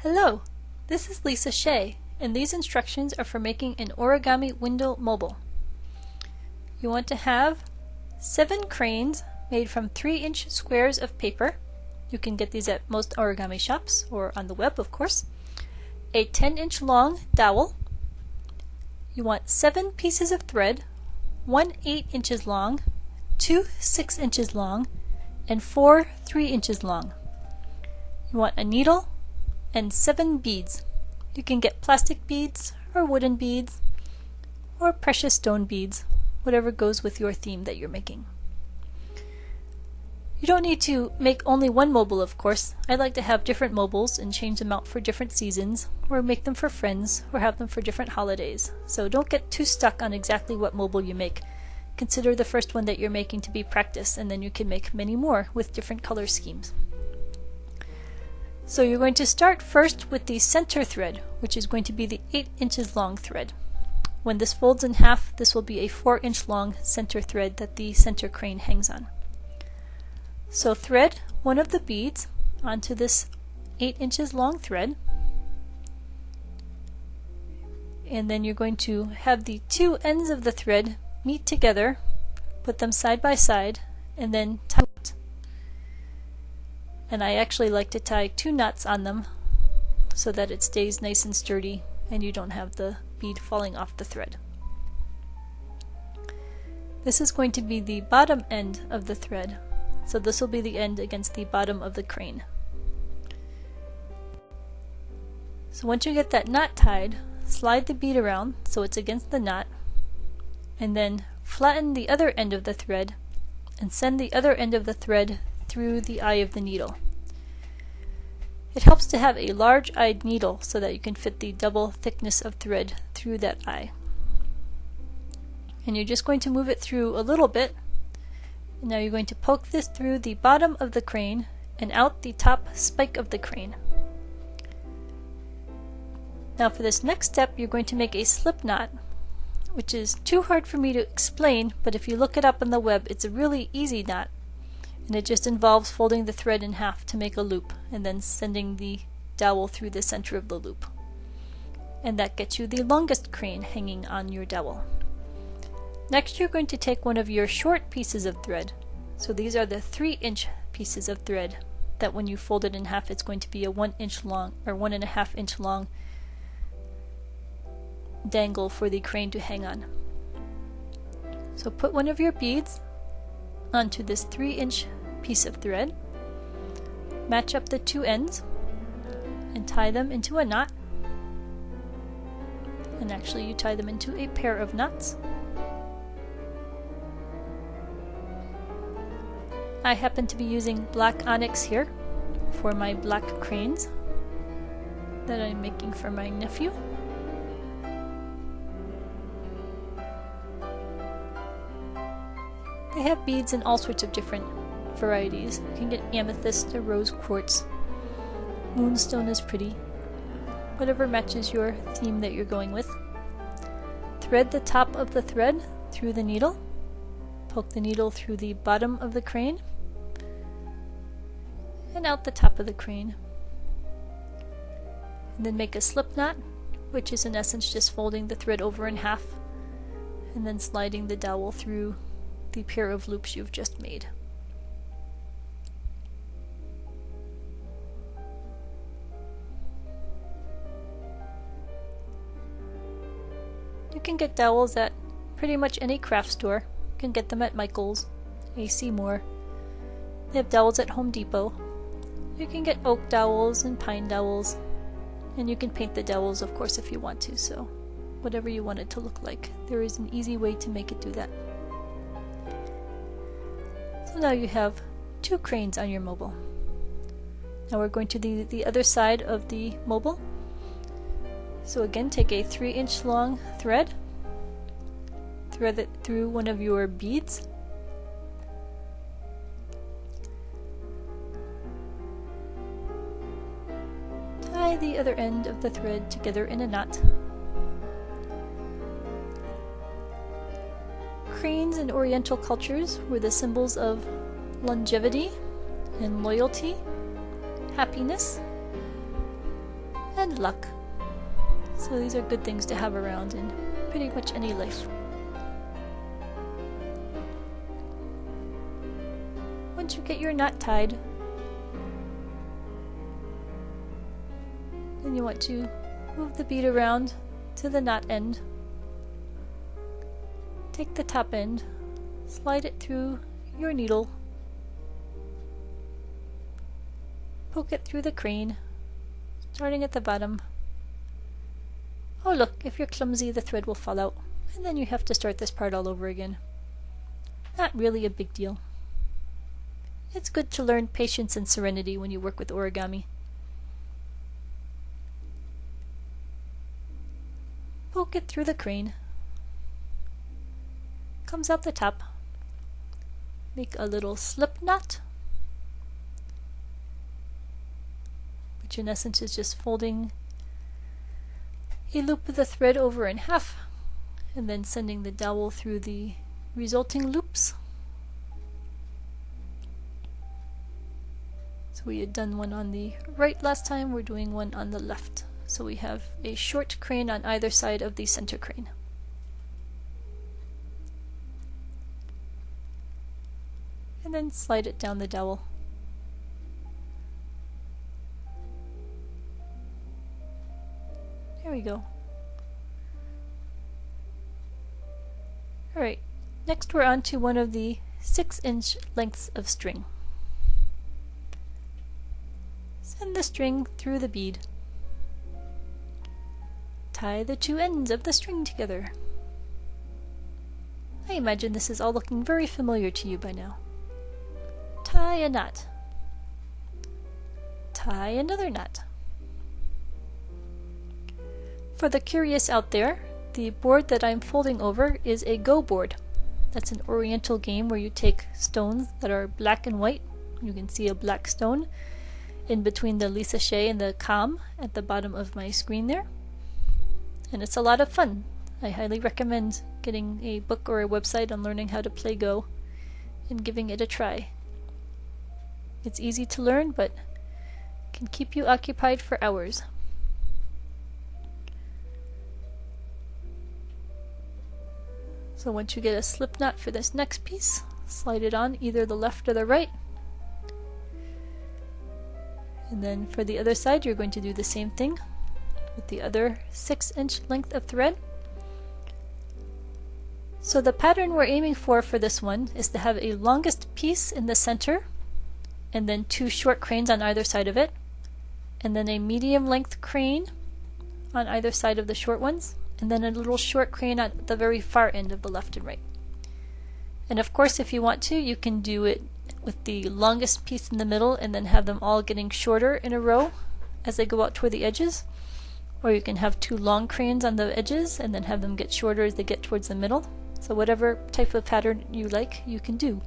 Hello, this is Lisa Shea, and these instructions are for making an origami window mobile. You want to have 7 cranes made from 3-inch squares of paper. You can get these at most origami shops or on the web, of course. A 10-inch long dowel. You want 7 pieces of thread, 1 8 inches long, 2 6 inches long, and 4 3 inches long. You want a needle and 7 beads. You can get plastic beads or wooden beads or precious stone beads, whatever goes with your theme that you're making. You don't need to make only one mobile, of course. I like to have different mobiles and change them out for different seasons, or make them for friends, or have them for different holidays. So don't get too stuck on exactly what mobile you make. Consider the first one that you're making to be practice, and then you can make many more with different color schemes. So you're going to start first with the center thread, which is going to be the 8 inches long thread. When this folds in half, this will be a 4-inch long center thread that the center crane hangs on. So thread one of the beads onto this 8 inches long thread, and then you're going to have the 2 ends of the thread meet together, put them side by side, and then tie it. And I actually like to tie 2 knots on them so that it stays nice and sturdy and you don't have the bead falling off the thread. This is going to be the bottom end of the thread, so this will be the end against the bottom of the crane. So once you get that knot tied, slide the bead around so it's against the knot, and then flatten the other end of the thread and send the other end of the thread through the eye of the needle. It helps to have a large-eyed needle so that you can fit the double thickness of thread through that eye. And you're just going to move it through a little bit. And now you're going to poke this through the bottom of the crane and out the top spike of the crane. Now for this next step, you're going to make a slip knot, which is too hard for me to explain, but if you look it up on the web, it's a really easy knot. And it just involves folding the thread in half to make a loop and then sending the dowel through the center of the loop. And that gets you the longest crane hanging on your dowel. Next, you're going to take one of your short pieces of thread. So these are the 3-inch pieces of thread that when you fold it in half, it's going to be a 1-inch long or 1.5 inch long dangle for the crane to hang on. So put one of your beads onto this 3-inch piece of thread, match up the 2 ends, and tie them into a knot. And actually you tie them into a pair of knots. I happen to be using black onyx here for my black cranes that I'm making for my nephew. They have beads in all sorts of different varieties. You can get amethyst or rose quartz. Moonstone is pretty. Whatever matches your theme that you're going with. Thread the top of the thread through the needle. Poke the needle through the bottom of the crane and out the top of the crane. And then make a slip knot, which is in essence just folding the thread over in half and then sliding the dowel through the pair of loops you've just made. You can get dowels at pretty much any craft store. You can get them at Michael's, A.C. Moore. They have dowels at Home Depot. You can get oak dowels and pine dowels, and you can paint the dowels, of course, if you want to, so whatever you want it to look like. There is an easy way to make it do that. So now you have 2 cranes on your mobile. Now we're going to the other side of the mobile. So again, take a 3-inch long thread, thread it through one of your beads, tie the other end of the thread together in a knot. Cranes in Oriental cultures were the symbols of longevity and loyalty, happiness. and luck. So these are good things to have around in pretty much any life. Once you get your knot tied, then you want to move the bead around to the knot end. Take the top end, slide it through your needle, poke it through the crane, starting at the bottom. Oh look, if you're clumsy, the thread will fall out, and then you have to start this part all over again. Not really a big deal. It's good to learn patience and serenity when you work with origami. Poke it through the crane. Comes out the top. Make a little slip knot, which in essence is just folding a loop of the thread over in half and then sending the dowel through the resulting loops. So we had done one on the right last time, we're doing one on the left. So we have a short crane on either side of the center crane. And then slide it down the dowel. There we go. Alright, next we're on to one of the 6-inch lengths of string. Send the string through the bead. Tie the two ends of the string together. I imagine this is all looking very familiar to you by now. Tie a knot. Tie another knot. For the curious out there, the board that I'm folding over is a Go board. That's an oriental game where you take stones that are black and white. You can see a black stone in between the Lisa Shea and the Calm at the bottom of my screen there. And it's a lot of fun. I highly recommend getting a book or a website on learning how to play Go and giving it a try. It's easy to learn, but can keep you occupied for hours. So once you get a slip knot for this next piece, slide it on either the left or the right. And then for the other side, you're going to do the same thing with the other 6-inch length of thread. So the pattern we're aiming for this one is to have a longest piece in the center, and then 2 short cranes on either side of it, and then a medium length crane on either side of the short ones, and then a little short crane at the very far end of the left and right. And of course, if you want to, you can do it with the longest piece in the middle and then have them all getting shorter in a row as they go out toward the edges. Or you can have 2 long cranes on the edges and then have them get shorter as they get towards the middle. So whatever type of pattern you like, you can do.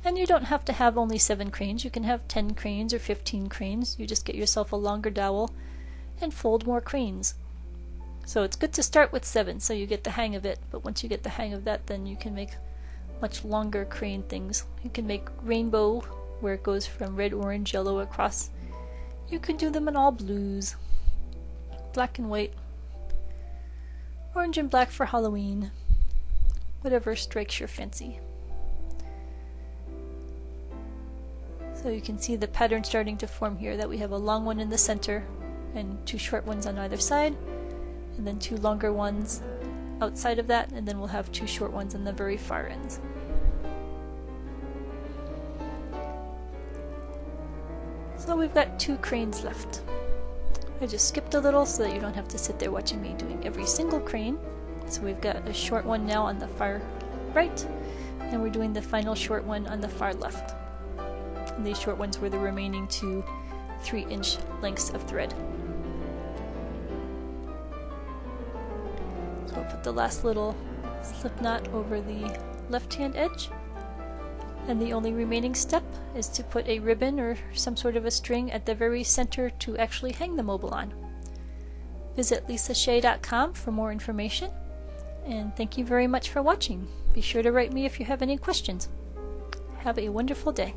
And you don't have to have only 7 cranes, you can have 10 cranes or 15 cranes. You just get yourself a longer dowel and fold more cranes. So it's good to start with 7 so you get the hang of it, but once you get the hang of that, then you can make much longer crane things. You can make rainbow where it goes from red, orange, yellow across. You can do them in all blues, black and white, orange and black for Halloween, whatever strikes your fancy. So you can see the pattern starting to form here, that we have a long one in the center and 2 short ones on either side, and then 2 longer ones outside of that, and then we'll have 2 short ones on the very far ends. So we've got 2 cranes left. I just skipped a little so that you don't have to sit there watching me doing every single crane. So we've got a short one now on the far right, and we're doing the final short one on the far left. And these short ones were the remaining 2 3-inch lengths of thread. So I'll put the last little slip knot over the left-hand edge, and the only remaining step is to put a ribbon or some sort of a string at the very center to actually hang the mobile on. Visit lisashea.com for more information, and thank you very much for watching. Be sure to write me if you have any questions. Have a wonderful day.